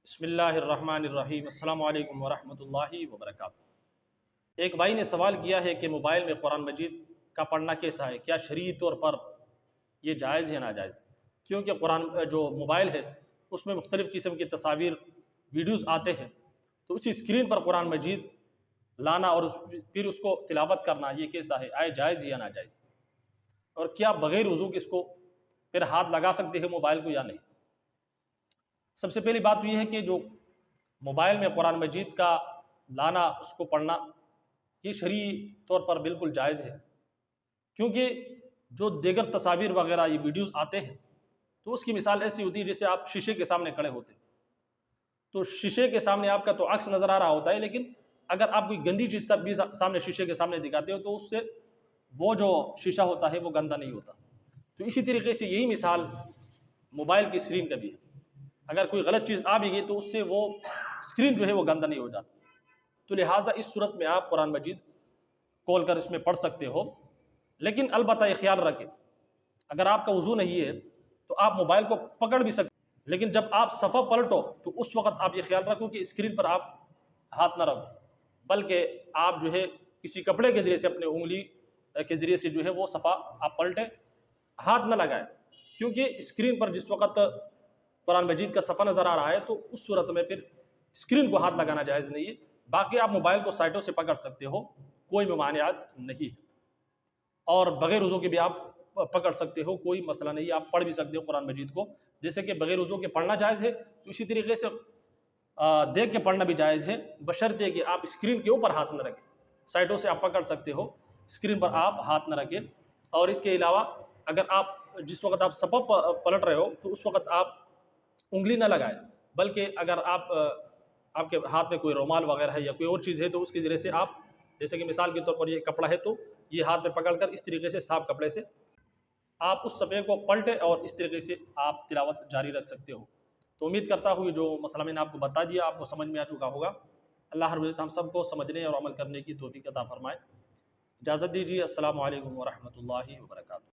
بسم اللہ الرحمن الرحیم۔ السلام علیکم ورحمۃ اللہ وبرکاتہ۔ ایک بھائی نے سوال کیا ہے کہ موبائل میں قرآن مجید کا پڑھنا کیسا ہے، کیا شرعی طور پر یہ جائز ہے ناجائز؟ کیونکہ قرآن جو موبائل ہے اس میں مختلف قسم کی تصاویر ویڈیوز آتے ہیں، تو اسی اسکرین پر قرآن مجید لانا اور پھر اس کو تلاوت کرنا یہ کیسا ہے، آئے جائز یا ناجائز؟ اور کیا بغیر وضو کے اس کو پھر ہاتھ لگا سکتے ہیں موبائل کو یا نہیں؟ سب سے پہلی بات تو یہ ہے کہ جو موبائل میں قرآن مجید کا لانا، اس کو پڑھنا، یہ شرعی طور پر بالکل جائز ہے، کیونکہ جو دیگر تصاویر وغیرہ یہ ویڈیوز آتے ہیں تو اس کی مثال ایسی ہوتی ہے جیسے آپ شیشے کے سامنے کھڑے ہوتے ہیں، تو شیشے کے سامنے آپ کا تو عکس نظر آ رہا ہوتا ہے، لیکن اگر آپ کوئی گندی چیز سب بھی سامنے شیشے کے سامنے دکھاتے ہو تو اس سے وہ جو شیشہ ہوتا ہے وہ گندا نہیں ہوتا۔ تو اسی طریقے سے یہی مثال موبائل کی اسکرین کا بھی ہے، اگر کوئی غلط چیز آ بھی گئی تو اس سے وہ اسکرین جو ہے وہ گندا نہیں ہو جاتا۔ تو لہٰذا اس صورت میں آپ قرآن مجید کھول کر اس میں پڑھ سکتے ہو، لیکن البتہ یہ خیال رکھیں اگر آپ کا وضو نہیں ہے تو آپ موبائل کو پکڑ بھی سکتے، لیکن جب آپ صفحہ پلٹو تو اس وقت آپ یہ خیال رکھو کہ اسکرین پر آپ ہاتھ نہ رکھو، بلکہ آپ جو ہے کسی کپڑے کے ذریعے سے، اپنے انگلی کے ذریعے سے جو ہے وہ صفحہ آپ پلٹیں، ہاتھ نہ لگائیں، کیونکہ اسکرین پر جس وقت قرآن مجید کا صفحہ نظر آ رہا ہے تو اس صورت میں پھر اسکرین کو ہاتھ لگانا جائز نہیں ہے۔ باقی آپ موبائل کو سائٹوں سے پکڑ سکتے ہو، کوئی ممانعت نہیں ہے، اور بغیر وضو کے بھی آپ پکڑ سکتے ہو، کوئی مسئلہ نہیں ہے، آپ پڑھ بھی سکتے ہو قرآن مجید کو، جیسے کہ بغیر وضو کے پڑھنا جائز ہے تو اسی طریقے سے دیکھ کے پڑھنا بھی جائز ہے، بشرطے کہ آپ اسکرین کے اوپر ہاتھ نہ رکھیں۔ سائٹوں سے آپ پکڑ سکتے ہو، اسکرین پر آپ ہاتھ نہ رکھیں۔ اور اس کے علاوہ اگر آپ جس وقت آپ صفحہ پلٹ رہے ہو تو اس وقت آپ انگلی نہ لگائیں، بلکہ اگر آپ کے ہاتھ میں کوئی رومال وغیرہ ہے یا کوئی اور چیز ہے تو اس کے ذریعے سے آپ، جیسے کہ مثال کے طور پر یہ کپڑا ہے تو یہ ہاتھ میں پکڑ کر اس طریقے سے صاف کپڑے سے آپ اس صفحے کو پلٹیں اور اس طریقے سے آپ تلاوت جاری رکھ سکتے ہو۔ تو امید کرتا ہوں جو مسئلہ میں نے آپ کو بتا دیا آپ کو سمجھ میں آ چکا ہوگا۔ اللہ رب العزت ہم سب کو سمجھنے اور عمل کرنے کی توفیق عطا فرمائے۔ اجازت دیجیے، السلام علیکم ورحمۃ اللہ وبرکاتہ۔